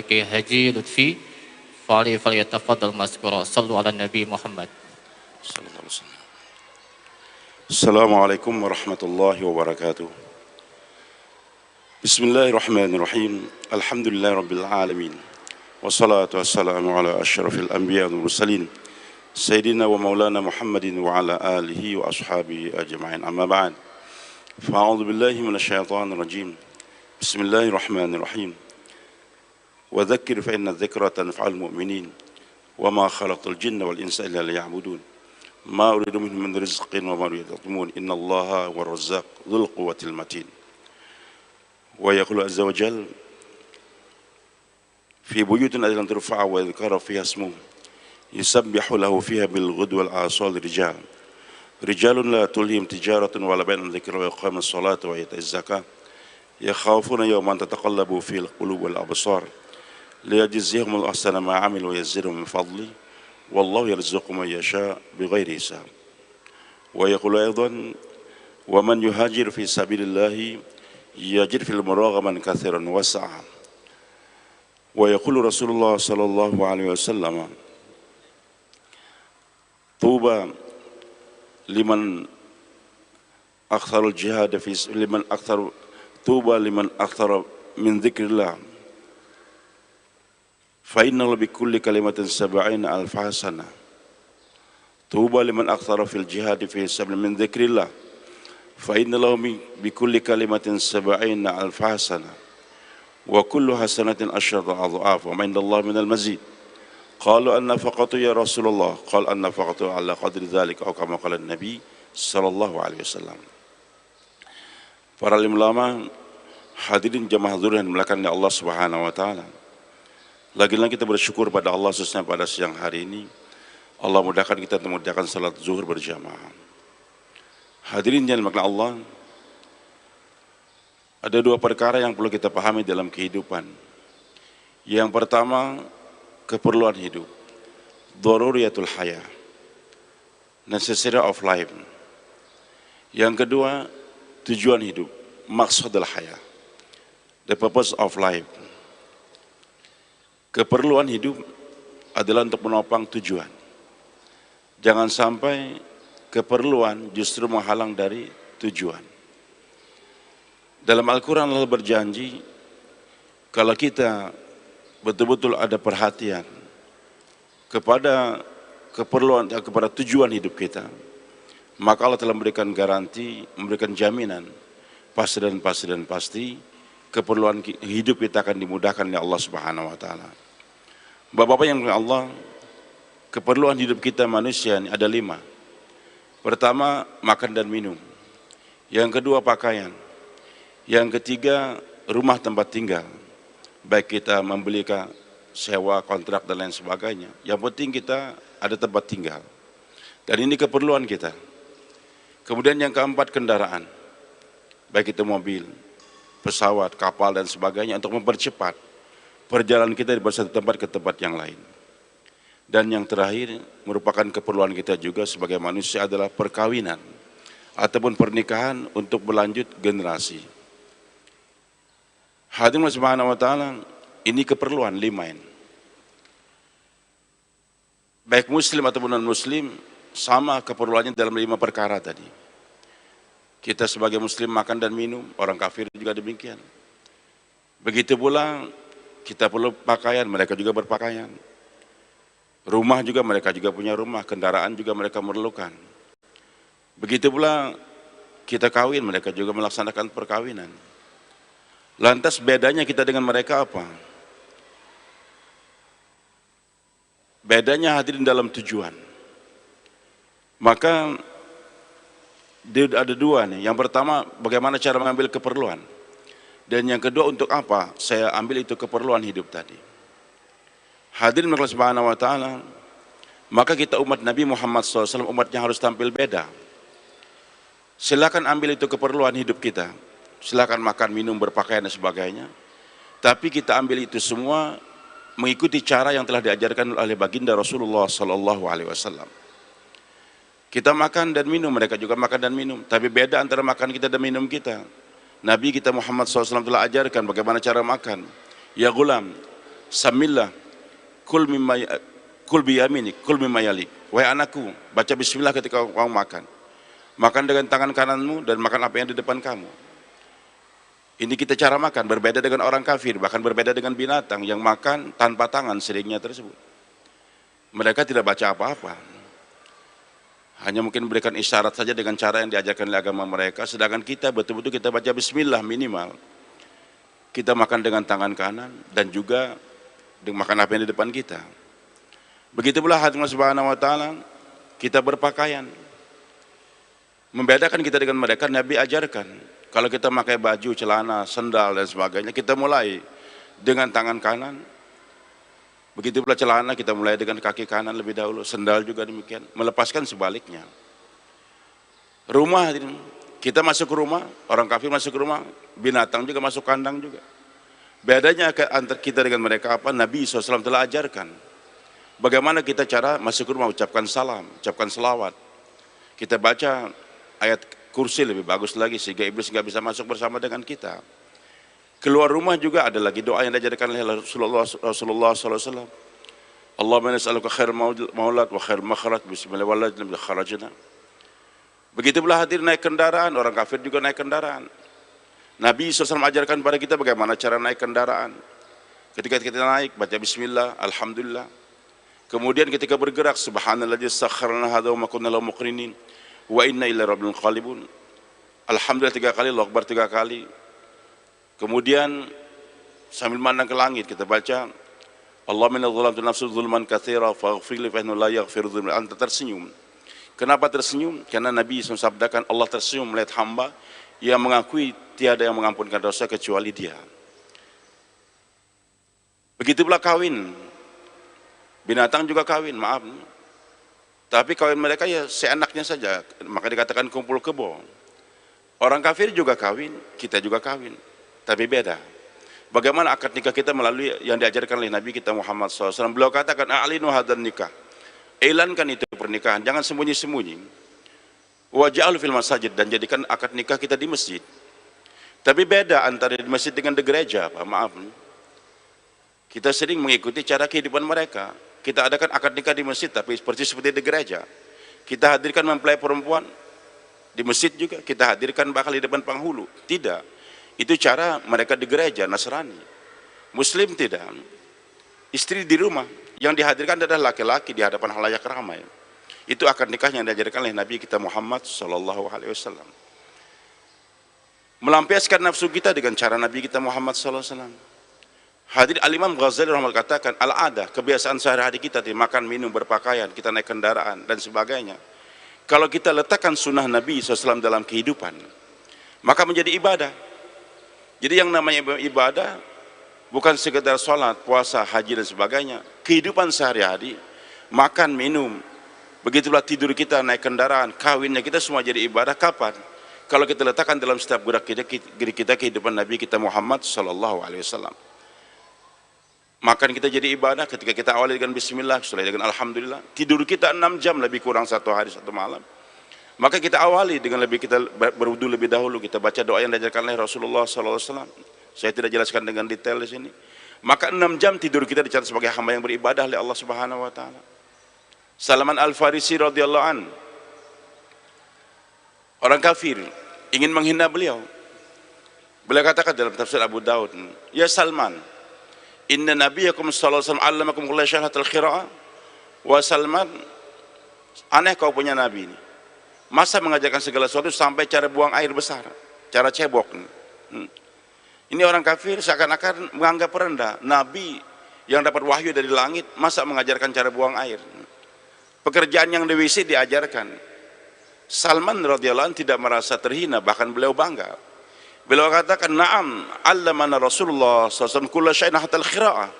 Fakih Haji Lutfi falyatafaddal mazkura. Sallu ala Nabi Muhammad. Sallallahu alaihi wasallam. Assalamualaikum warahmatullahi wabarakatuh. Bismillahirrahmanirrahim. Alhamdulillahi rabbil alamin. Wassalatu wassalamu ala asyrafil anbiya wal mursalin Sayyidina wa maulana Muhammadin wa ala alihi wa ashabihi ajma'in. Amma ba'd. Fa'udzu billahi minasyaitonir rajim. Bismillahirrahmanirrahim. Wa dhakkir fa inna dzikra tanfa'ul mu'minin. Wa ma khalaqtul jinna wal insa illa liya'budun. Ma uridu minhum min rizqin wa ma uridu yat'amun. Innallaha huwar razzaq dzul quwwatil matin. Wa yaqulu azza wa jalla fi buyutin adlan turfa'a wa yadhkara fiha ismuhu yusabbihu lahu fiha bil ghudwi wal asal rijalun la tulhim tijaratun wala bai'un dzikra wa iqamis salati wa ita'iz zakah yakhafuna yawman tataqallabu fil qulub wal absar liyajziyahum al ahsana ma 'amilu wa yazidahum min fadli wallahu yarzuqu man yasha bighairi hisab. Wa yaqulu aidan wa man yuhajir fi sabilillahi yajid fil muraghaman katsiran wasa'a. Wa yaqulu Rasulullah sallallahu alaihi wasallam tuba liman aktharul jihad fi liman akthar tuba liman akthar min dzikrillah fa inna bi kulli kalimatin 70 alf hasanah. Tuba liman akthar fil jihad fi sabil min dzikrillah fa inna lahu bi kulli kalimatin 70 alf hasanah wa kullu hasanatin asyatu adhaf wa ma indallahi minal mazid. Qalu an-nafaqatu ya Rasulullah, qala an-nafaqatu ala qadri dzalik atau kama qala Nabi sallallahu alaihi wasallam. Para ulama, hadirin jamaah zuhur yang dimuliakan oleh Allah Subhanahu wa taala. Lagi-lagi kita bersyukur pada Allah khususnya pada siang hari ini. Allah mudahkan kita untuk mengerjakan salat zuhur berjamaah. Hadirin yang dimuliakan Allah, ada dua perkara yang perlu kita pahami dalam kehidupan. Yang pertama, keperluan hidup, daruriyatul hayah, necessity of life. Yang kedua, tujuan hidup, maqsadul hayah, the purpose of life. Keperluan hidup adalah untuk menopang tujuan. Jangan sampai keperluan justru menghalang dari tujuan. Dalam Al-Quran Allah berjanji, kalau kita betul-betul ada perhatian kepada keperluan, kepada tujuan hidup kita, maka Allah telah memberikan garansi, memberikan jaminan pasti keperluan hidup kita akan dimudahkan oleh Allah Subhanahu wa taala. Bapak-bapak yang dimuliakan Allah, keperluan hidup kita manusia ini ada 5. Pertama, makan dan minum. Yang kedua, pakaian. Yang ketiga, rumah tempat tinggal. Baik kita membeli sewa, kontrak dan lain sebagainya. Yang penting kita ada tempat tinggal. Dan ini keperluan kita. Kemudian yang keempat, kendaraan. Baik itu mobil, pesawat, kapal dan sebagainya untuk mempercepat perjalanan kita dari satu tempat ke tempat yang lain. Dan yang terakhir merupakan keperluan kita juga sebagai manusia adalah perkawinan ataupun pernikahan untuk berlanjut generasi. Hadirin subhanahu wa ta'ala, ini keperluan 5 ini. Baik muslim ataupun non-muslim, sama keperluannya dalam 5 perkara tadi. Kita sebagai muslim makan dan minum, orang kafir juga demikian. Begitu pula kita perlu pakaian, mereka juga berpakaian. Rumah juga, mereka juga punya rumah, kendaraan juga mereka memerlukan. Begitu pula kita kawin, mereka juga melaksanakan perkawinan. Lantas bedanya kita dengan mereka apa? Bedanya hadirin dalam tujuan. Maka ada 2 nih. Yang pertama, bagaimana cara mengambil keperluan. Dan yang kedua, untuk apa saya ambil itu keperluan hidup tadi. Hadirin Allah Subhanahu wa taala, maka kita umat Nabi Muhammad SAW, umatnya harus tampil beda. Silakan ambil itu keperluan hidup kita. Silakan makan, minum, berpakaian dan sebagainya. Tapi kita ambil itu semua mengikuti cara yang telah diajarkan oleh baginda Rasulullah sallallahu alaihi wasallam. Kita makan dan minum, mereka juga makan dan minum. Tapi beda antara makan kita dan minum kita. Nabi kita Muhammad SAW telah ajarkan bagaimana cara makan. Ya gulam, Samillah, kul biyaminik, kul mimma yalik. Wahai anakku, baca bismillah ketika kau makan. Makan dengan tangan kananmu dan makan apa yang di depan kamu. Ini kita cara makan, berbeda dengan orang kafir, bahkan berbeda dengan binatang yang makan tanpa tangan seringnya tersebut. Mereka tidak baca apa-apa. Hanya mungkin memberikan isyarat saja dengan cara yang diajarkan oleh agama mereka, sedangkan kita betul-betul kita baca bismillah minimal. Kita makan dengan tangan kanan dan juga dengan makan apa yang di depan kita. Begitu pula Allah Subhanahu wa taala, kita berpakaian. Membedakan kita dengan mereka, Nabi ajarkan. Kalau kita pakai baju, celana, sendal dan sebagainya, kita mulai dengan tangan kanan. Begitu pula celana, kita mulai dengan kaki kanan lebih dahulu. Sendal juga demikian. Melepaskan sebaliknya. Rumah, kita masuk ke rumah, orang kafir masuk ke rumah, binatang juga masuk kandang juga. Bedanya antara kita dengan mereka apa? Nabi SAW telah ajarkan. Bagaimana kita cara masuk ke rumah, ucapkan salam, ucapkan selawat. Kita baca ayat kursi lebih bagus lagi sehingga iblis nggak bisa masuk bersama dengan kita. Keluar rumah juga ada lagi doa yang diajarkan oleh Rasulullah SAW. Allahumma nas'aluka khair maulad wa khair makhraj bismillahirrahmanirrahim kharajna. Begitu pula hadir naik kendaraan, orang kafir juga naik kendaraan. Nabi SAW ajarkan pada kita bagaimana cara naik kendaraan. Ketika kita naik, baca bismillah, alhamdulillah. Kemudian ketika bergerak, subhanalladzi sakharana hadza wa ma kunna lahu muqrinin. Wa inna ila rabbil qalibun. Alhamdulillah 3 kali, Allahu Akbar 3 kali. Kemudian sambil memandang ke langit kita baca Allahumma inna zalamtu nafsi zulman katsira faghfir li fa innahu la yaghfiru dzunub. Anta tersenyum. Kenapa tersenyum? Karena Nabi sabdakan Allah tersenyum melihat hamba yang mengakui tiada yang mengampunkan dosa kecuali Dia. Begitu pula kawin. Binatang juga kawin, maaf. Tapi kawin mereka ya seenaknya saja, maka dikatakan kumpul kebo. Orang kafir juga kawin, kita juga kawin, tapi beda. Bagaimana akad nikah kita melalui yang diajarkan oleh Nabi kita Muhammad SAW. Beliau katakan, a'linu hadan nikah. Elankan itu pernikahan, jangan sembunyi-sembunyi. Waj'al fil masajid, dan jadikan akad nikah kita di masjid. Tapi beda antara di masjid dengan di gereja, Pak, maaf. Kita sering mengikuti cara kehidupan mereka. Kita adakan akad nikah di masjid, tapi seperti di gereja. Kita hadirkan mempelai perempuan di masjid juga. Kita hadirkan bakal di depan penghulu. Tidak. Itu cara mereka di gereja, Nasrani. Muslim tidak. Istri di rumah. Yang dihadirkan adalah laki-laki di hadapan halayak ramai. Itu akad nikah yang diajarkan oleh Nabi kita Muhammad SAW. Melampiaskan nafsu kita dengan cara Nabi kita Muhammad SAW. Hadir Al-Imam Ghazali rahimahullah katakan, al-ada, kebiasaan sehari-hari kita, makan, minum, berpakaian, kita naik kendaraan, dan sebagainya. Kalau kita letakkan sunnah Nabi SAW dalam kehidupan, maka menjadi ibadah. Jadi yang namanya ibadah, bukan sekedar sholat, puasa, haji, dan sebagainya. Kehidupan sehari-hari, makan, minum, begitulah tidur kita, naik kendaraan, kawinnya kita semua jadi ibadah. Kapan? Kalau kita letakkan dalam setiap gerak kita kehidupan Nabi kita Muhammad SAW. Makan kita jadi ibadah ketika kita awali dengan bismillah, setelah dengan alhamdulillah. Tidur kita 6 jam lebih kurang 1 hari 1 malam. Maka kita awali dengan kita berwudu lebih dahulu, kita baca doa yang diajarkan oleh Rasulullah SAW. Saya tidak jelaskan dengan detail di sini. Maka 6 jam tidur kita dicatat sebagai hamba yang beribadah oleh Allah Subhanahu wa taala. Salman Al-Farisi radhiyallahu an, orang kafir ingin menghina beliau. Beliau katakan dalam tafsir Abu Daud, "Ya Salman, inna nabiyakum sallallahu alaihi wasallam 'allamakum kulla syahratil qira'ah." Wa Salman, aneh kau punya nabi ini. Masa mengajarkan segala sesuatu sampai cara buang air besar, cara cebok. Ini orang kafir seakan-akan menganggap rendah. Nabi yang dapat wahyu dari langit, masa mengajarkan cara buang air? Pekerjaan yang di WC diajarkan. Salman radhiyallahu anhu tidak merasa terhina, bahkan beliau bangga. Beliau katakan, "Na'am, 'allamana Rasulullah SAW kulla syai'in hatta al-qira'ah."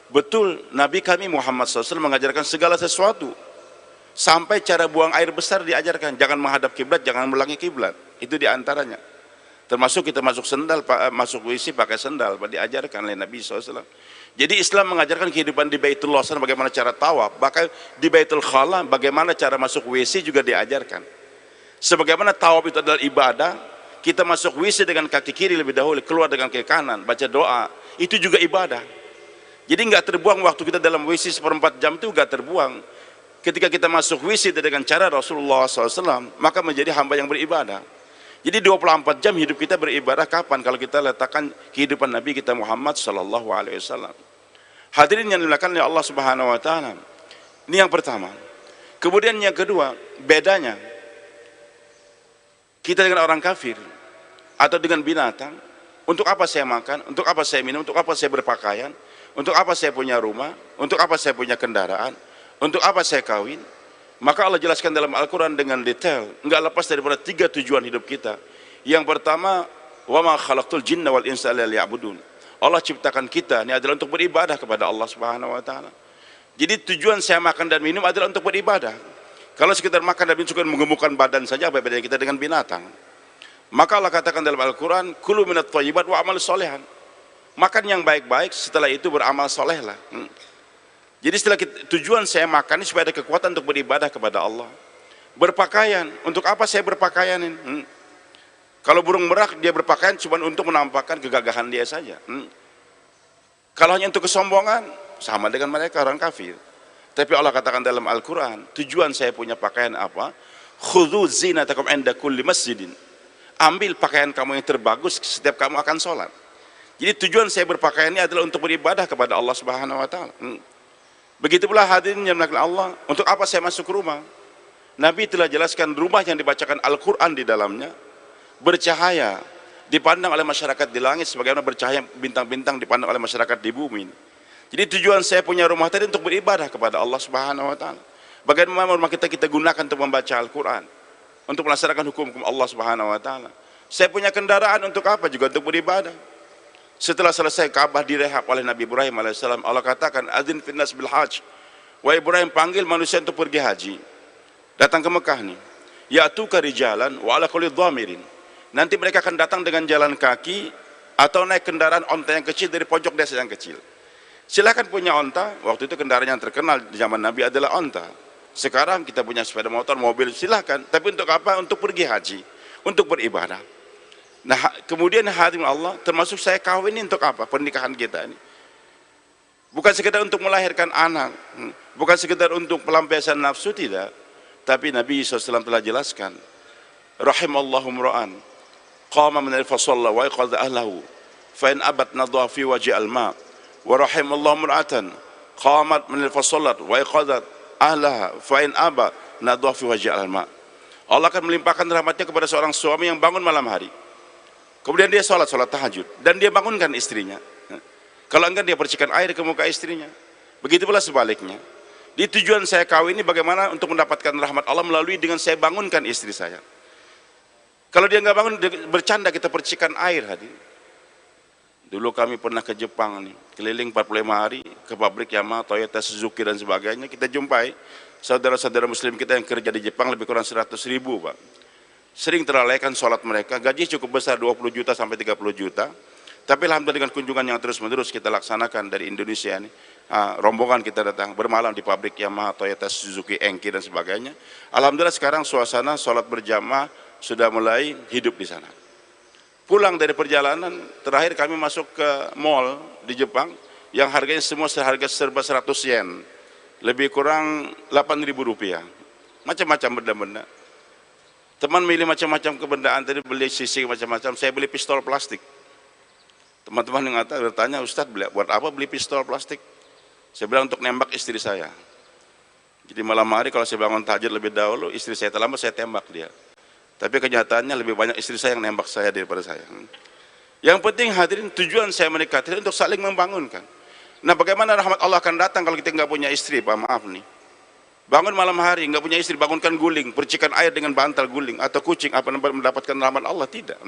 Betul, Nabi kami Muhammad SAW mengajarkan segala sesuatu. Sampai cara buang air besar diajarkan, jangan menghadap kiblat, jangan melangi kiblat. Itu diantaranya. Termasuk kita masuk sendal, masuk WC pakai sendal, diajarkan oleh Nabi SAW. Jadi Islam mengajarkan kehidupan di Baitullah SAW, bagaimana cara tawaf, bahkan di Baitul Khala bagaimana cara masuk WC juga diajarkan. Sebagaimana tawaf itu adalah ibadah, kita masuk WC dengan kaki kiri lebih dahulu, keluar dengan kaki kanan, baca doa, itu juga ibadah. Jadi nggak terbuang waktu kita dalam WC seperempat jam itu nggak terbuang. Ketika kita masuk WC dengan cara Rasulullah SAW, maka menjadi hamba yang beribadah. Jadi 24 jam hidup kita beribadah kapan? Kalau kita letakkan kehidupan Nabi kita Muhammad SAW. Hadirin yang dimuliakan oleh Allah Subhanahu Wa Taala. Ini yang pertama. Kemudian yang kedua, bedanya kita dengan orang kafir atau dengan binatang. Untuk apa saya makan? Untuk apa saya minum? Untuk apa saya berpakaian? Untuk apa saya punya rumah? Untuk apa saya punya kendaraan? Untuk apa saya kawin? Maka Allah jelaskan dalam Al-Quran dengan detail, enggak lepas daripada 3 tujuan hidup kita. Yang pertama, wa ma khalaqtul jinna wal insa illa liya'budun. Allah ciptakan kita ini adalah untuk beribadah kepada Allah Subhanahu Wa Taala. Jadi tujuan saya makan dan minum adalah untuk beribadah. Kalau sekedar makan dan minum cuma menggemukkan badan saja, apa bedanya kita dengan binatang? Maka Allah katakan dalam Al-Quran, kulu minat thayyibat wa amal solehan. Makan yang baik-baik, setelah itu beramal solehlah. Jadi setelah tujuan saya makan ini supaya ada kekuatan untuk beribadah kepada Allah. Berpakaian, untuk apa saya berpakaian ini? Kalau burung merak dia berpakaian cuma untuk menampakkan kegagahan dia saja. Kalau hanya untuk kesombongan, sama dengan mereka orang kafir. Tapi Allah katakan dalam Al-Quran, tujuan saya punya pakaian apa? Khudhu zinatakum inda kulli masjidin. Ambil pakaian kamu yang terbagus setiap kamu akan sholat. Jadi tujuan saya berpakaian ini adalah untuk beribadah kepada Allah Subhanahu Wa Taala. Begitu pula hadirin yang dimuliakan Allah, untuk apa saya masuk rumah? Nabi telah jelaskan rumah yang dibacakan Al-Quran di dalamnya, bercahaya, dipandang oleh masyarakat di langit, sebagaimana bercahaya bintang-bintang dipandang oleh masyarakat di bumi. Jadi tujuan saya punya rumah tadi untuk beribadah kepada Allah Subhanahu Wa Taala. Bagaimana rumah kita gunakan untuk membaca Al-Quran, untuk melaksanakan hukum-hukum Allah Subhanahu Wa Taala. Saya punya kendaraan untuk apa? Juga untuk beribadah. Setelah selesai Ka'bah direhab oleh Nabi Ibrahim alaihissalam, Allah katakan, adzin finnas bil hajj. Wa Ibrahim panggil manusia untuk pergi haji. Datang ke Mekah nih. Ya'tuka rijalan wa ala kulli dhamirin. Nanti mereka akan datang dengan jalan kaki atau naik kendaraan onta yang kecil dari pojok desa yang kecil. Silakan punya onta. Waktu itu kendaraan yang terkenal di zaman Nabi adalah onta. Sekarang kita punya sepeda motor, mobil, silakan. Tapi untuk apa? Untuk pergi haji, untuk beribadah. Nah, kemudian hadirin Allah, termasuk saya kawin ini untuk apa? Pernikahan kita ini bukan sekedar untuk melahirkan anak, bukan sekedar untuk pelampiasan nafsu, tidak. Tapi Nabi SAW telah jelaskan, rahimallahu mra'an qama min al-fasalla wa yaqadha ahlahu fa in abat nadha fi wajhi al-ma wa rahimallahu mra'atan qamat min al-fasallat wa yaqadha ahlaha fa in aba nadha fi wajhi al-ma. Allah akan melimpahkan rahmatnya kepada seorang suami yang bangun malam hari, kemudian dia sholat tahajud, dan dia bangunkan istrinya. Kalau enggak dia percikan air ke muka istrinya. Begitu pula sebaliknya. Di tujuan saya kawin ini bagaimana untuk mendapatkan rahmat Allah melalui dengan saya bangunkan istri saya. Kalau dia enggak bangun, dia bercanda, kita percikan air hadir. Dulu kami pernah ke Jepang nih, keliling 45 hari ke pabrik Yamaha, Toyota, Suzuki dan sebagainya. Kita jumpai saudara-saudara muslim kita yang kerja di Jepang lebih kurang 100.000, Pak. Sering terlalaikan sholat mereka, gaji cukup besar 20 juta sampai 30 juta. Tapi alhamdulillah dengan kunjungan yang terus-menerus kita laksanakan dari Indonesia ini, rombongan kita datang bermalam di pabrik Yamaha, Toyota, Suzuki, Enki dan sebagainya. Alhamdulillah sekarang suasana sholat berjamaah sudah mulai hidup di sana. Pulang dari perjalanan terakhir kami masuk ke mall di Jepang yang harganya semua seharga serba 100 yen, lebih kurang 8.000 rupiah. Macam-macam benda-benda. Teman milih macam-macam kebendaan, tadi beli sisik macam-macam, saya beli pistol plastik. Teman-teman yang bertanya, Ustadz buat apa beli pistol plastik? Saya bilang untuk nembak istri saya. Jadi malam hari kalau saya bangun tahajud lebih dahulu, istri saya terlambat, saya tembak dia. Tapi kenyataannya lebih banyak istri saya yang nembak saya daripada saya. Yang penting hadirin, tujuan saya menikah itu untuk saling membangunkan. Nah, bagaimana rahmat Allah akan datang kalau kita nggak punya istri, Pak? Maaf nih. Bangun malam hari, nggak punya istri, bangunkan guling, percikan air dengan bantal guling, atau kucing, apa mendapatkan rahmat Allah? Tidak.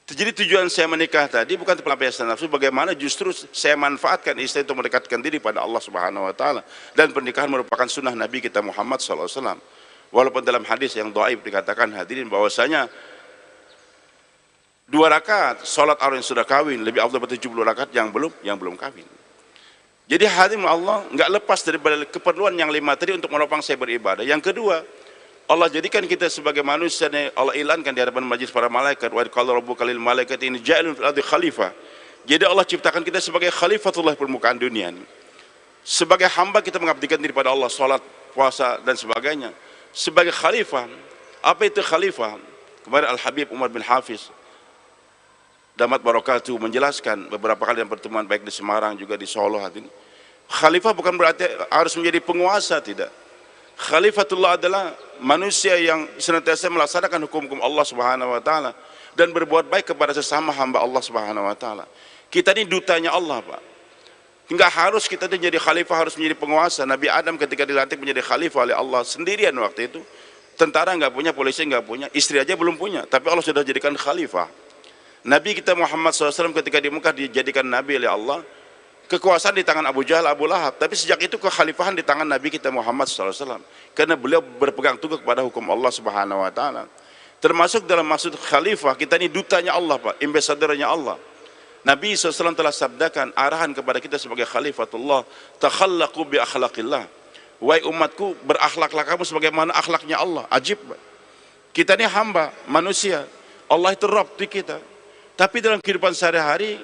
Jadi tujuan saya menikah tadi bukan pelampiasan nafsu, bagaimana justru saya manfaatkan istri untuk mendekatkan diri pada Allah Subhanahu Wa Taala. Dan pernikahan merupakan sunnah Nabi kita Muhammad SAW. Walaupun dalam hadis yang dhaif dikatakan hadirin bahwasanya 2 rakaat sholat orang yang sudah kawin lebih afdal 70 rakaat yang belum kawin. Jadi hadirin Allah nggak lepas daripada keperluan yang 5 tadi untuk menopang saya beribadah. Yang kedua, Allah jadikan kita sebagai manusia, Allah ilankan di hadapan majlis para malaikat, wa qala rabbuka lil malaikati inni ja'ilun fil ardi khalifah. Jadi Allah ciptakan kita sebagai khalifatullah di permukaan dunia ini. Sebagai hamba kita mengabdikan diri pada Allah, salat, puasa dan sebagainya. Sebagai khalifah, apa itu khalifah? Kemarin Al-Habib Umar bin Hafiz Damat Barakatuh menjelaskan beberapa kali dalam pertemuan baik di Semarang juga di Solo hati ini. Khalifah bukan berarti harus menjadi penguasa, tidak. Khalifatullah adalah manusia yang senantiasa melaksanakan hukum-hukum Allah Subhanahu wa taala dan berbuat baik kepada sesama hamba Allah Subhanahu wa taala. Kita ini dutanya Allah, Pak. Enggak harus kita jadi khalifah, harus menjadi penguasa. Nabi Adam ketika dilantik menjadi khalifah oleh Allah sendirian waktu itu. Tentara enggak punya, polisi enggak punya, istri aja belum punya, tapi Allah sudah jadikan khalifah. Nabi kita Muhammad SAW ketika di Mekah dijadikan Nabi oleh Allah, kekuasaan di tangan Abu Jahal, Abu Lahab, tapi sejak itu kekhalifahan di tangan Nabi kita Muhammad SAW, karena beliau berpegang teguh kepada hukum Allah Subhanahu wa taala. Termasuk dalam maksud khalifah, kita ini dutanya Allah, Pak, ambassadornya Allah. Nabi SAW telah sabdakan arahan kepada kita sebagai khalifatullah, takhallaqu bi akhlaqillah. Wahai umatku, berakhlaklah kamu sebagaimana akhlaknya Allah. Ajib, Pak. Kita ini hamba, manusia. Allah itu Rabb di kita. Tapi dalam kehidupan sehari-hari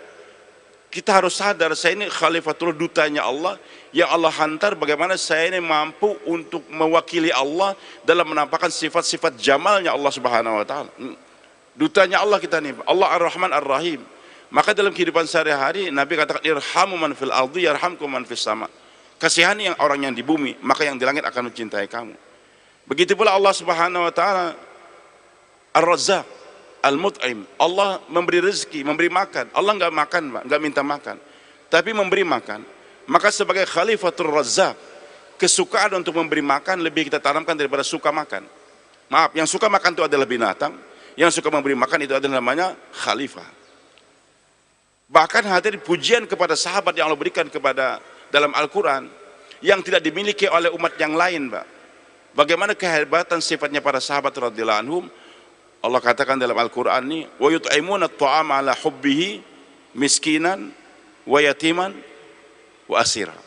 kita harus sadar, saya ini khalifatullah, dutanya Allah yang Allah hantar. Bagaimana saya ini mampu untuk mewakili Allah dalam menampakkan sifat-sifat jamalnya Allah Subhanahu wa taala. Dutanya Allah kita ini, Allah Ar-Rahman Ar-Rahim. Maka dalam kehidupan sehari-hari Nabi katakan, irhamu man fil ardi yarhamkum man fis sama. Kasihani yang orang yang di bumi, maka yang di langit akan mencintai kamu. Begitu pula Allah Subhanahu wa taala Ar-Razzaq, Al-Mut'im. Allah memberi rezeki, memberi makan. Allah enggak makan, Pak, enggak minta makan, tapi memberi makan. Maka sebagai Khalifatul Razzaq, kesukaan untuk memberi makan lebih kita tanamkan daripada suka makan. Maaf, yang suka makan itu adalah binatang, yang suka memberi makan itu adalah namanya khalifah. Bahkan hadir pujian kepada sahabat yang Allah berikan kepada dalam Al-Quran yang tidak dimiliki oleh umat yang lain, Pak. Bagaimana kehebatan sifatnya para sahabat radhiyallahu anhum. Allah katakan dalam Al-Quran ini, wa yut'imuna at-ta'ama ala hubbihi miskinan wa yatiman wa asira.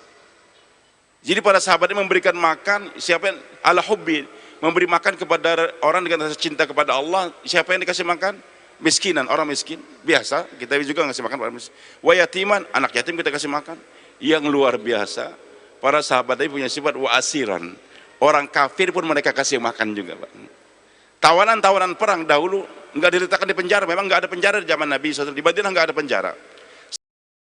Jadi para sahabat ini memberikan makan, siapa yang ala hubbi, memberi makan kepada orang dengan rasa cinta kepada Allah. Siapa yang dikasih makan? Miskinan, orang miskin biasa, kita juga ngasih makan orang miskin. Wa yatiman, anak yatim kita kasih makan. Yang luar biasa, para sahabat ini punya sifat wa asiran, orang kafir pun mereka kasih makan juga, Pak. Tawanan-tawanan perang dahulu enggak diletakkan di penjara. Memang enggak ada penjara di zaman Nabi SAW. Di Madinah enggak ada penjara.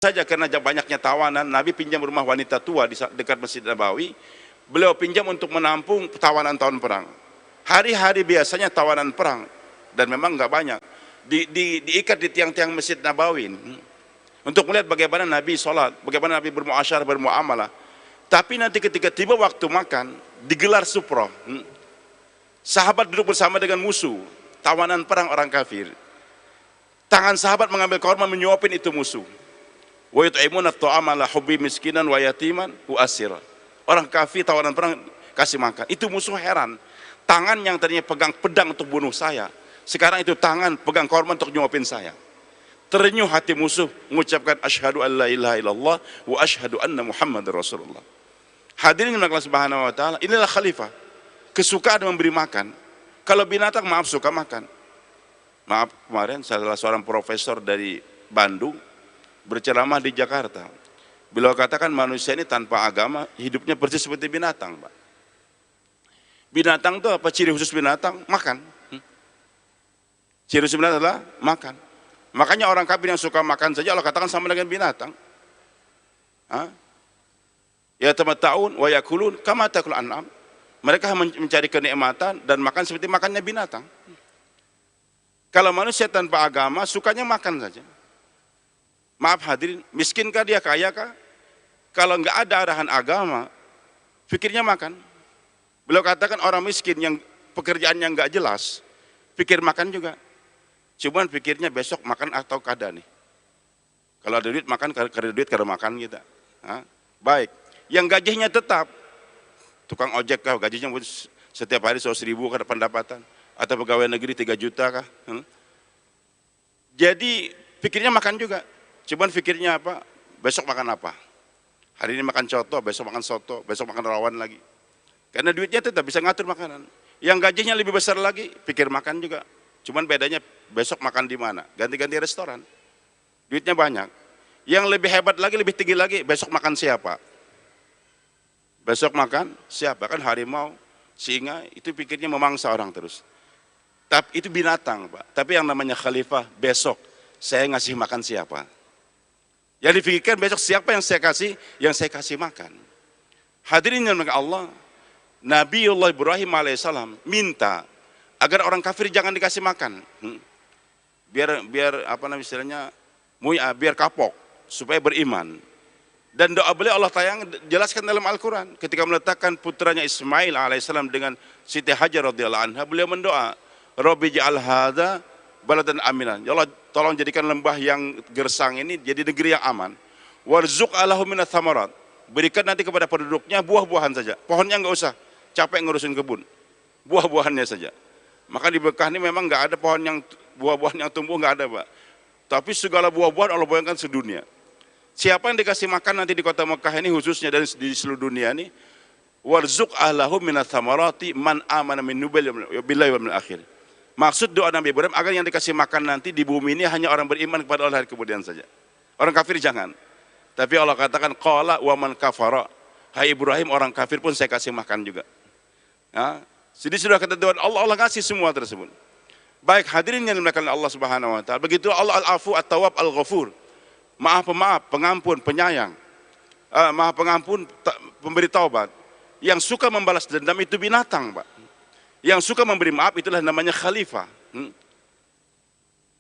Saja karena banyaknya tawanan, Nabi pinjam rumah wanita tua di dekat Masjid Nabawi. Beliau pinjam untuk menampung tawanan-tawanan perang. Hari-hari biasanya tawanan perang, dan memang enggak banyak. Diikat di tiang-tiang Masjid Nabawi untuk melihat bagaimana Nabi sholat, bagaimana Nabi bermuasyarah, bermuamalah. Tapi nanti ketika tiba waktu makan, digelar suproh. Sahabat duduk bersama dengan musuh, tawanan perang orang kafir. Tangan sahabat mengambil korma, menyuapin itu musuh. Wa yut'imuna at-ta'ama ala hubbi miskinan wa yatiman wa asira. Orang kafir tawanan perang kasih makan. Itu musuh heran. Tangan yang tadinya pegang pedang untuk bunuh saya, sekarang itu tangan pegang korma untuk nyuapin saya. Terenyuh hati musuh, mengucapkan asyhadu an la ilaha illallah wa asyhadu anna Muhammadar Rasulullah. Hadirin yang Allah Subhanahu wa taala, inilah khalifah. Kesukaan memberi makan. Kalau binatang, maaf, suka makan. Maaf, kemarin salah seorang profesor dari Bandung berceramah di Jakarta. Beliau katakan manusia ini tanpa agama hidupnya persis seperti binatang, Pak. Binatang itu apa ciri khusus binatang? Makan. Ciri khusus binatang adalah makan. Makanya orang kafir yang suka makan saja Allah katakan sama dengan binatang. Ya tamatta'un wa yakulun kama ta'kul an'am. Mereka mencari kenikmatan dan makan seperti makannya binatang. Kalau manusia tanpa agama, sukanya makan saja. Maaf hadirin, miskinkah dia, kayakah? Kalau enggak ada arahan agama, pikirnya makan. Beliau katakan orang miskin yang pekerjaannya enggak jelas, pikir makan juga. Cuman pikirnya besok makan atau kada nih. Kalau ada duit makan, karena duit karena makan kita. Baik, yang gajinya tetap, tukang ojek kah, gajinya setiap hari 100.000 kah pendapatan, atau pegawai negeri 3 juta kah? Jadi pikirnya makan juga, cuman pikirnya apa? Besok makan apa? Hari ini makan coto, besok makan soto, besok makan rawan lagi. Karena duitnya tetap bisa ngatur makanan. Yang gajinya lebih besar lagi, pikir makan juga. Cuman bedanya besok makan di mana? Ganti-ganti restoran. Duitnya banyak. Yang lebih hebat lagi, lebih tinggi lagi, besok makan siapa? Besok makan siapa? Kan harimau, singa, itu pikirnya memangsa orang terus. Tapi itu binatang, Pak. Tapi yang namanya khalifah, besok saya ngasih makan siapa? Yang dipikirkan besok siapa yang saya kasih makan. Hadirin yang dimuliakan Allah, Nabiullah Ibrahim alaihissalam minta agar orang kafir jangan dikasih makan. Biar apa namanya istilahnya, biar kapok supaya beriman. Dan doa beliau Allah jelaskan dalam Al-Quran ketika meletakkan putranya Ismail alaihissalam dengan Siti Hajar radhiyallahu anha, beliau mendoa, Rabbi ja'al hadza baladan aminan. Ya Allah, tolong jadikan lembah yang gersang ini jadi negeri yang aman. Warzuq alahu minats tsamarat. Berikan nanti kepada penduduknya buah-buahan saja. Pohonnya enggak usah, capek ngurusin kebun. Buah-buahannya saja. Maka di Mekah ini memang enggak ada pohon yang buah-buahan yang tumbuh, enggak ada, Pak. Tapi segala buah-buahan Allah bayangkan sedunia. Siapa yang dikasih makan nanti di kota Mekah ini khususnya dan di seluruh dunia ini, warzuq alahu minats tsamarati man amana min billahi wal akhir. Maksud doa Nabi Ibrahim agar yang dikasih makan nanti di bumi ini hanya orang beriman kepada Allah hari kemudian saja. Orang kafir jangan. Tapi Allah katakan qala wa man kafara. Hai Ibrahim, orang kafir pun saya kasih makan juga. Ya. Jadi sudah kata doa Allah kasih semua tersebut. Baik, hadirin yang dimuliakan Allah Subhanahu wa taala. Begitu Allah Al-Afu At-Tawwab Al-Ghafur. Maaf pemaaf, pengampun, penyayang. Maaf pengampun, pemberi taubat. Yang suka membalas dendam itu binatang, Pak. Yang suka memberi maaf itulah namanya khalifah.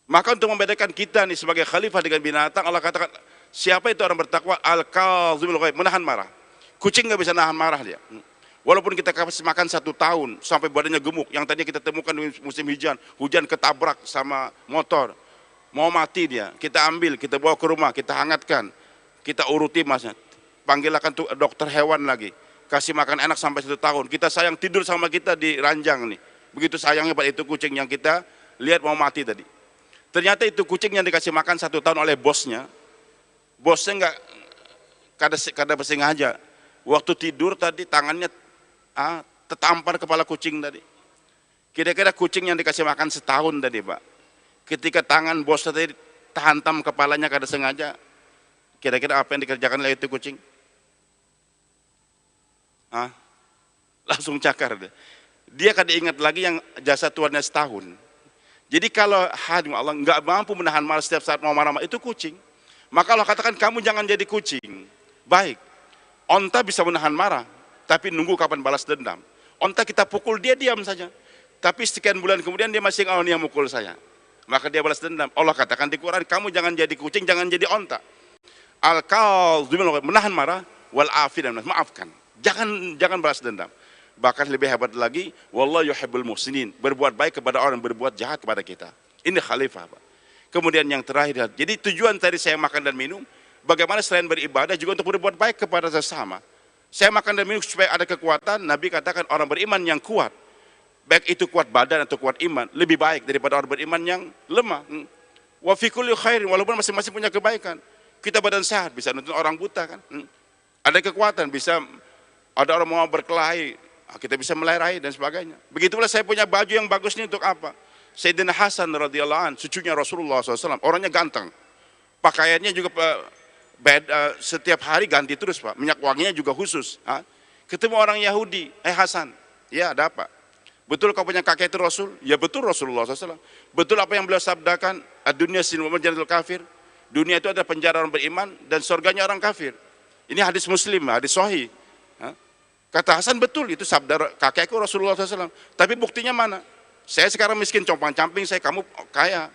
Maka untuk membedakan kita nih sebagai khalifah dengan binatang, Allah katakan siapa itu orang bertakwa? Al-Kazimul Ghaib, menahan marah. Kucing nggak bisa nahan marah dia. Walaupun kita kasih makan 1 tahun sampai badannya gemuk, yang tadinya kita temukan di musim hujan ketabrak sama motor, mau mati dia, kita ambil, kita bawa ke rumah, kita hangatkan, kita uruti masnya, panggilkan dokter hewan lagi. Kasih makan enak sampai 1 tahun. Kita sayang, tidur sama kita di ranjang nih. Begitu sayangnya pada itu kucing yang kita lihat mau mati tadi. Ternyata itu kucing yang dikasih makan 1 tahun oleh bosnya. Bosnya nggak kada bersengaja. Waktu tidur tadi tangannya tertampar kepala kucing tadi. Kira-kira kucing yang dikasih makan 1 tahun tadi, Pak. Ketika tangan bos tadi hantam kepalanya kada sengaja. Kira-kira apa yang dikerjakan oleh itu kucing? Langsung cakar dia kada ingat lagi yang jasa tuannya 1 tahun. Jadi kalau hadim Allah nggak mampu menahan marah setiap saat mau marah itu kucing, maka Allah katakan kamu jangan jadi kucing. Baik, onta bisa menahan marah tapi nunggu kapan balas dendam. Onta kita pukul dia diam saja, tapi sekian bulan kemudian dia masih yang mukul saya, maka dia balas dendam. Allah katakan di Quran kamu jangan jadi kucing, jangan jadi onta. Al-Kazimul Ghaib, menahan marah, wal afin, maafkan. Jangan balas dendam. Bahkan lebih hebat lagi, wallahu yuhibbul muhsinin, berbuat baik kepada orang berbuat jahat kepada kita. Ini khalifah, Pak. Kemudian yang terakhir, jadi tujuan tadi saya makan dan minum, bagaimana selain beribadah juga untuk berbuat baik kepada sesama. Saya makan dan minum supaya ada kekuatan. Nabi katakan orang beriman yang kuat, baik itu kuat badan atau kuat iman, lebih baik daripada orang beriman yang lemah. Wa fi kulli khairin, walaupun masing-masing punya kebaikan. Kita badan sehat, bisa nonton orang buta kan. Ada kekuatan, bisa ada orang mau berkelahi, kita bisa melerai dan sebagainya. Begitulah saya punya baju yang bagus ini untuk apa? Sayyidina Hasan radhiyallahu anhu, cucunya Rasulullah SAW, orangnya ganteng. Pakaiannya juga setiap hari ganti terus, Pak. Minyak wanginya juga khusus. Ketemu orang Yahudi, Hasan, ya ada apa? Betul kau punya kakek itu Rasul? Ya betul Rasulullah SAW. Betul apa yang beliau sabdakan? Ad-dunya sinumul jannatul kafir. Dunia itu ada penjara orang beriman dan surganya orang kafir. Ini hadis Muslim, hadis sahih. Kata Hasan betul, itu sabda kakekku Rasulullah SAW. Tapi buktinya mana? Saya sekarang miskin, compang-camping saya, kamu kaya.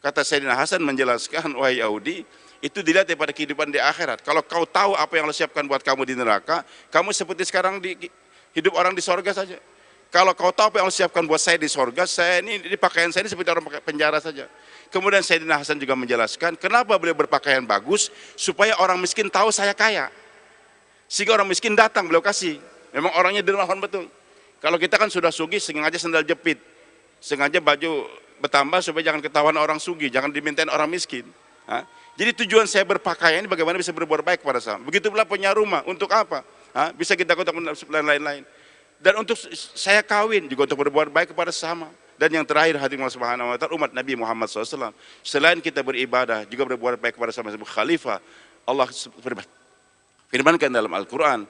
Kata Sayyidina Hasan menjelaskan, wahai Yahudi, itu dilihat daripada kehidupan di akhirat. Kalau kau tahu apa yang Allah siapkan buat kamu di neraka, kamu seperti sekarang hidup orang di sorga saja. Kalau kau tahu apa yang Allah siapkan buat saya di sorga, saya ini di pakaian saya ini seperti orang penjara saja. Kemudian Sayyidina Hasan juga menjelaskan, kenapa beliau berpakaian bagus, supaya orang miskin tahu saya kaya. Sehingga orang miskin datang, beliau kasih. Memang orangnya dermawan betul. Kalau kita kan sudah sugih, sengaja sandal jepit, sengaja baju bertambah supaya jangan ketahuan orang sugih, jangan dimintain orang miskin. Jadi tujuan saya berpakaian ini bagaimana bisa berbuat baik kepada sama. Begitu pula punya rumah, untuk apa? Bisa kita kontak dan lain-lain. Dan untuk saya kawin juga untuk berbuat baik kepada sesama. Dan yang terakhir hadirin Allah Subhanahu wa taala, umat Nabi Muhammad SAW, selain kita beribadah juga berbuat baik kepada sama-sama khalifah. Allah firmankan dalam Al-Quran,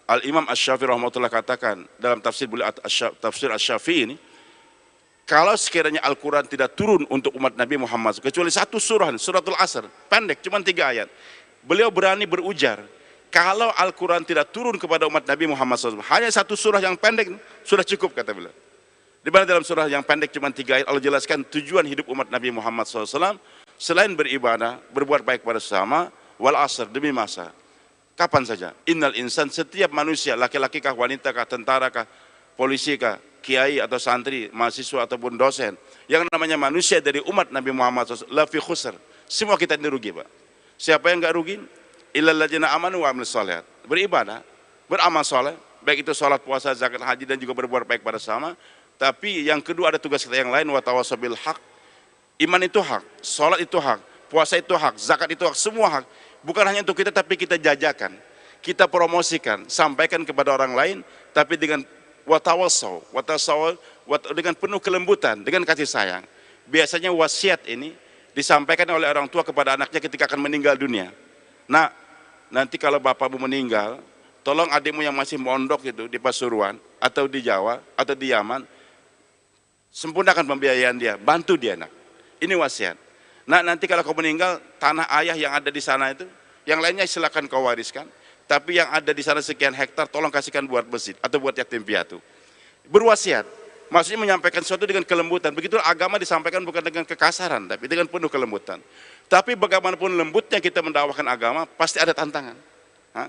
Al-Imam Asy-Syafi'i rahmatullah katakan dalam tafsir Asy-Syafi'i ini, kalau sekiranya Al-Quran tidak turun untuk umat Nabi Muhammad kecuali satu surah, suratul Asr, pendek, cuma 3 ayat, beliau berani berujar, kalau Al-Quran tidak turun kepada umat Nabi Muhammad SAW, hanya satu surah yang pendek sudah cukup, kata beliau. Di mana dalam surah yang pendek cuma 3 ayat Allah jelaskan tujuan hidup umat Nabi Muhammad SAW selain beribadah, berbuat baik pada sesama, wal asr, demi masa. Kapan saja? Innal insan, setiap manusia, laki-laki kah, wanita kah, tentara kah, polisi kah, kiai atau santri, mahasiswa ataupun dosen, yang namanya manusia dari umat Nabi Muhammad SAW, lafi khusr. Semua kita ini rugi, Pak. Siapa yang enggak rugi? Illal ladzina amanu wa amilus shalihat. Beribadah, beramal saleh, baik itu salat, puasa, zakat, haji, dan juga berbuat baik pada sesama. Tapi yang kedua ada tugas kita yang lain, wa tawassaw bil haq. Iman itu hak, salat itu hak, puasa itu hak, zakat itu hak, semua hak. Bukan hanya untuk kita, tapi kita jajakan, kita promosikan, sampaikan kepada orang lain, tapi dengan watawassaw, dengan penuh kelembutan, dengan kasih sayang. Biasanya wasiat ini disampaikan oleh orang tua kepada anaknya ketika akan meninggal dunia. Nah, nanti kalau bapakmu meninggal, tolong adikmu yang masih mondok itu di Pasuruan, atau di Jawa, atau di Yaman, sempurnakan pembiayaan dia, bantu dia nak. Ini wasiat. Nah, nanti kalau kau meninggal, tanah ayah yang ada di sana itu, yang lainnya silakan kau wariskan, tapi yang ada di sana sekian hektar, tolong kasihkan buat masjid atau buat yatim piatu. Berwasiat, maksudnya menyampaikan sesuatu dengan kelembutan. Begitu agama disampaikan bukan dengan kekasaran, tapi dengan penuh kelembutan. Tapi bagaimanapun lembutnya kita mendakwakan agama, pasti ada tantangan. Hah?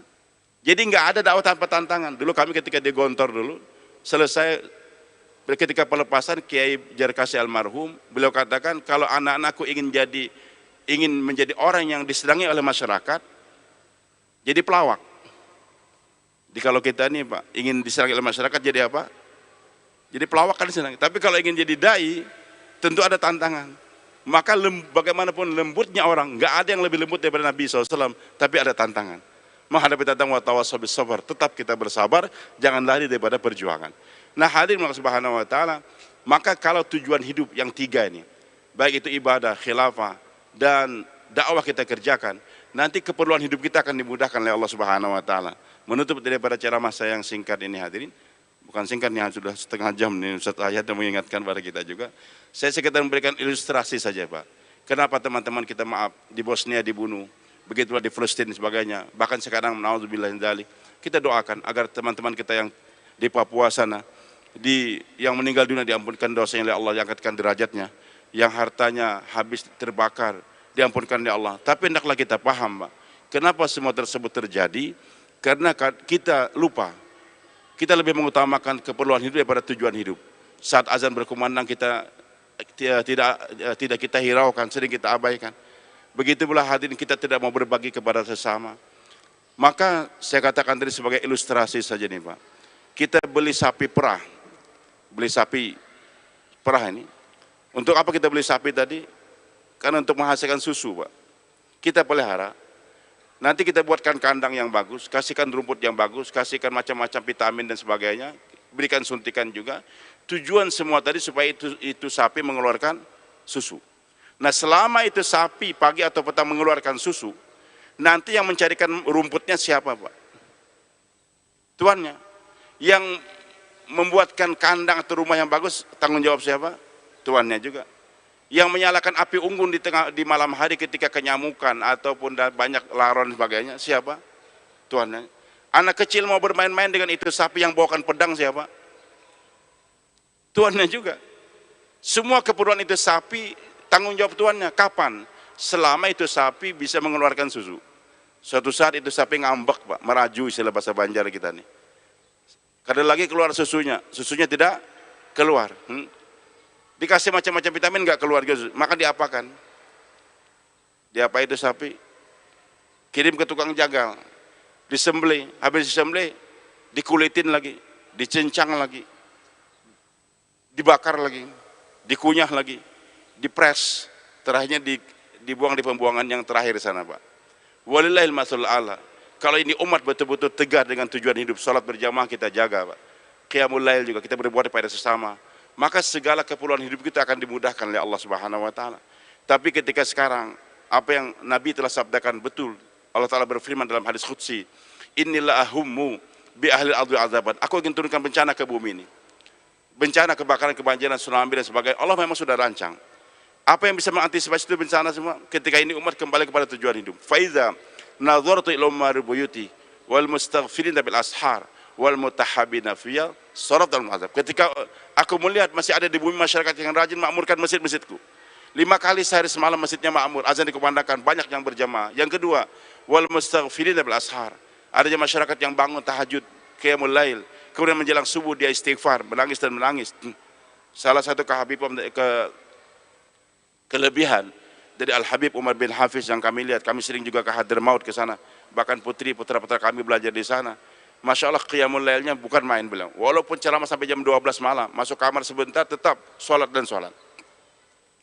Jadi nggak ada dakwah tanpa tantangan. Dulu kami ketika di Gontor dulu, selesai ketika pelepasan Kiai Jarkasi almarhum, beliau katakan kalau anak-anakku ingin menjadi orang yang disenangi oleh masyarakat, jadi pelawak. Jadi kalau kita ini Pak ingin disenangi oleh masyarakat jadi apa? Jadi pelawak kan disenangi. Tapi kalau ingin jadi dai, tentu ada tantangan. Maka bagaimanapun lembutnya orang, nggak ada yang lebih lembut daripada Nabi SAW, tapi ada tantangan. Menghadapi tantangan wa tawassaw bis sabr, tetap kita bersabar, jangan lari daripada perjuangan. Nah, hadirin Allah Subhanahu wa taala, maka kalau tujuan hidup yang 3 ini, baik itu ibadah, khilafah, dan dakwah kita kerjakan, nanti keperluan hidup kita akan dimudahkan oleh Allah Subhanahu wa taala. Menutup daripada ceramah saya yang singkat ini hadirin, bukan singkat yang sudah setengah jam ini, Ustaz Ayat yang mengingatkan pada kita juga. Saya sekedar memberikan ilustrasi saja, Pak. Kenapa teman-teman kita maaf di Bosnia dibunuh, begitulah di Palestina dan sebagainya, bahkan sekarang naudzubillah min dzalik. Kita doakan agar teman-teman kita yang di Papua sana, yang meninggal dunia diampunkan dosanya oleh Allah, diangkatkan derajatnya, yang hartanya habis terbakar diampunkan oleh Allah. Tapi hendaklah kita paham, Pak, kenapa semua tersebut terjadi? Karena kita lupa, kita lebih mengutamakan keperluan hidup daripada tujuan hidup. Saat azan berkumandang kita tidak kita hiraukan, sering kita abaikan. Begitu pula hadirin kita tidak mau berbagi kepada sesama. Maka saya katakan tadi sebagai ilustrasi saja nih Pak, kita beli sapi perah, ini. Untuk apa kita beli sapi tadi? Karena untuk menghasilkan susu, Pak. Kita pelihara. Nanti kita buatkan kandang yang bagus, kasihkan rumput yang bagus, kasihkan macam-macam vitamin dan sebagainya, berikan suntikan juga. Tujuan semua tadi supaya itu sapi mengeluarkan susu. Nah, selama itu sapi pagi atau petang mengeluarkan susu, nanti yang mencarikan rumputnya siapa, Pak? Tuannya. Yang membuatkan kandang atau rumah yang bagus, tanggung jawab siapa? Tuannya juga. Yang menyalakan api unggun di malam hari ketika kenyamukan ataupun banyak laron dan sebagainya, siapa? Tuannya. Anak kecil mau bermain-main dengan itu sapi yang bawakan pedang, siapa? Tuannya juga. Semua keperluan itu sapi, tanggung jawab tuannya. Kapan? Selama itu sapi bisa mengeluarkan susu. Suatu saat itu sapi ngambek, Pak, meraju istilah bahasa Banjar kita nih. Kadang lagi keluar susunya tidak keluar. Dikasih macam-macam vitamin nggak keluar, maka diapakan? Diapa itu sapi? Kirim ke tukang jagal, disembelih, habis disembelih, dikulitin lagi, dicincang lagi, dibakar lagi, dikunyah lagi, dipres, terakhirnya dibuang di pembuangan yang terakhir sana, Pak. Walillahil masalul a'la. Kalau ini umat betul-betul tegar dengan tujuan hidup, salat berjamaah kita jaga, Pak. Qiyamul lail juga kita berbuat pada sesama. maka segala keperluan hidup kita akan dimudahkan oleh Allah Subhanahu wa taala. Tapi ketika sekarang apa yang Nabi telah sabdakan betul, Allah Taala berfirman dalam hadis qudsi, "Inilah ahummu bi ahli al-ardi azaban." Aku ingin turunkan bencana ke bumi ini. Bencana, kebakaran, kebanjiran, tsunami dan sebagainya. Allah memang sudah rancang. Apa yang bisa mengantisipasi itu bencana semua? Ketika ini umat kembali kepada tujuan hidup. Faiza nazartu ila umar buyuti wal mustaghfirin bil ashar wal mutahabina fiyya sarat al azab. Ketika aku melihat masih ada di bumi masyarakat yang rajin makmurkan masjid-masjidku. 5 kali sehari semalam masjidnya makmur, azan dikumandangkan, banyak yang berjamaah. Yang kedua, wal mustaghfirin bil ashar. Adanya masyarakat yang bangun tahajud, qiyamul lail, kemudian menjelang subuh dia istighfar, menangis dan menangis. Salah satu kelebihan dari Al-Habib Umar bin Hafiz yang kami lihat, kami sering juga ke Hadramaut ke sana. Bahkan putra-putra kami belajar di sana. Masya Allah qiyamul lailnya bukan main bilang. Walaupun ceramah sampai jam 12 malam, masuk kamar sebentar tetap sholat dan sholat.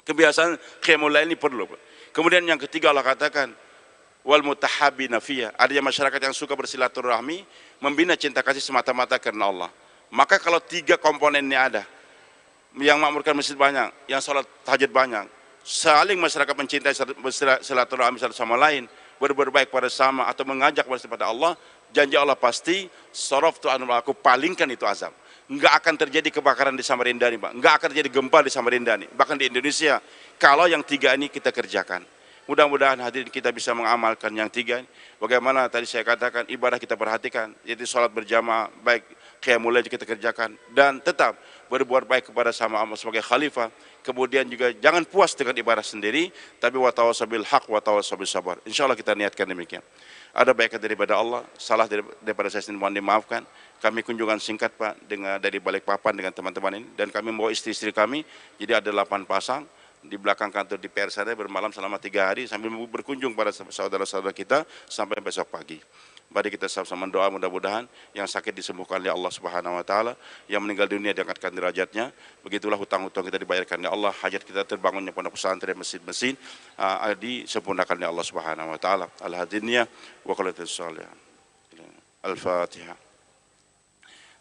Kebiasaan qiyamul lail ini perlu. Kemudian yang ketiga Allah katakan wal mutahabina fiyya. Ada masyarakat yang suka bersilaturahmi, membina cinta kasih semata-mata karena Allah. Maka kalau 3 komponen ini ada, yang makmurkan masjid banyak, yang sholat tahajud banyak, saling masyarakat mencintai silaturahmi satu sama lain, berbuat baik pada sama atau mengajak kepada Allah, janji Allah pasti saraftu anhum, aku palingkan itu azab. Enggak akan terjadi kebakaran di Samarinda ini, Pak. Enggak akan terjadi gempa di Samarinda ini, bahkan di Indonesia, kalau yang 3 ini kita kerjakan. Mudah-mudahan hadirin kita bisa mengamalkan yang 3 ini. Bagaimana tadi saya katakan, ibadah kita perhatikan, yaitu sholat berjamaah, baik qiyamul lail kita kerjakan, dan tetap berbuat baik kepada sama Allah sebagai khalifah. Kemudian juga jangan puas dengan ibadah sendiri, tapi wa tawassaw bil haq wa tawassaw bis sabar. Insyaallah kita niatkan demikian. Ada baiknya daripada Allah, salah daripada saya sendiri, mohon dimaafkan. Kami kunjungan singkat Pak dari Balikpapan dengan teman-teman ini, dan kami membawa istri-istri kami, jadi ada 8 pasang di belakang kantor DPR saya bermalam selama 3 hari sambil berkunjung pada saudara-saudara kita sampai besok pagi. Mari kita sama-sama mendoa, mudah-mudahan yang sakit disembuhkan oleh Allah Subhanahu wa taala, yang meninggal dunia diangkatkan derajatnya. Begitulah hutang-hutang kita dibayarkan oleh Allah, hajat kita terbangunnya pondok pesantren, masjid-masjid disempurnakan oleh Allah Subhanahu wa taala. Al-hadiniyah wa qalatus salihan. Al-Fatihah.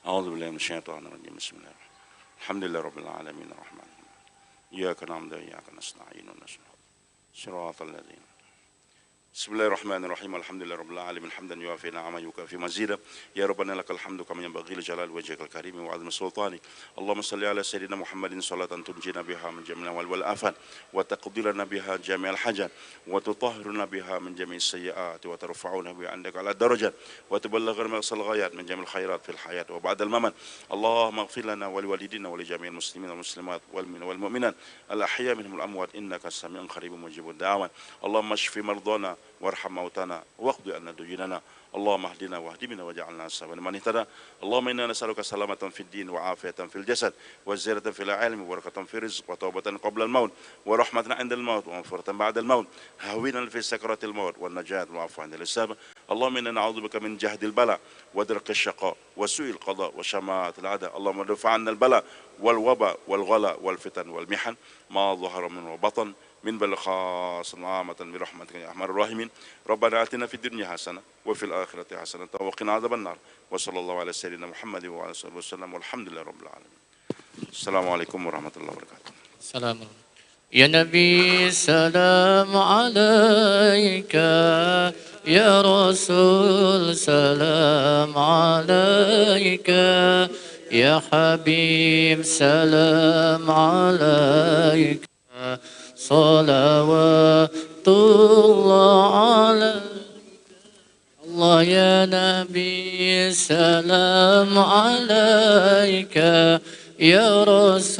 A'udzu billahi minasyaitonir rajim. Bismillahirrahmanirrahim. Alhamdulillahirabbil alamin arrahmanir rahim. Iyyaka na'budu wa iyyaka nasta'in. Shiratal ladzina. Bismillahirrahmanirrahim. Alhamdulillahirabbil alamin hamdan yuwafi ni'amahu wa yukafi mazida. Ya rabbana lakal hamdu kama yanbaghi li jalali wajhikal karim wa 'azimi sultanik. Allahumma shalli ala sayyidina Muhammadin salatan tunjina biha min jami'il wal afat wa taqdi lana biha jami'al hajat wa tutahhiruna biha min jami'is sayyi'ati wa tarfa'una biha 'indaka 'ala darajat wa tuballighuna maqsal ghayat min jami'il khairat fil hayat wa ba'dal mamat. Allahumma ighfir lana wa liwalidina wa li jami'il muslimin wal muslimat wal mu'minat al ahya minhum al amwat innaka sami'un qaribun mujibud da'wat. Allahumma shfi mardana warham mautana waqdi anna dujinana. Allahumma hdina wahdina waj'alna sawaban man ihtada. Allahumma inna nas'aluka salamatan fid din wa afiyatan fil jasad wa ziyadatan fil ilmi wa barakatan fil rizq wa tawbatan qabla al maut wa rahmatan 'inda al maut wa maghfiratan ba'da al maut hawinan fi sakaratil maut wan najat wa afwan lil hisab. Allahumma inna na'udzubika min jahdil bala wa darqis syaqa wa su'il qada wa shamaatil 'ada. Allahumma daf'a 'anna al bala wal waba wal ghala wal fitan wal mihan ma dhahara min wa batan من بل خاص عامة برحمتك يا أرحم الراحمين. ربنا آتنا في الدنيا حسنة وفي الآخرة حسنة وقنا عذاب النار. وصلى الله على سيدنا محمد وعلى آله وسلم والحمد لله رب العالمين. السلام عليكم ورحمة الله وبركاته. السلام يا نبي سلام عليك، يا رسول سلام عليك، يا حبيب سلام عليك، صلوات الله عليك. الله يا نبي سلام عليك، يا رسول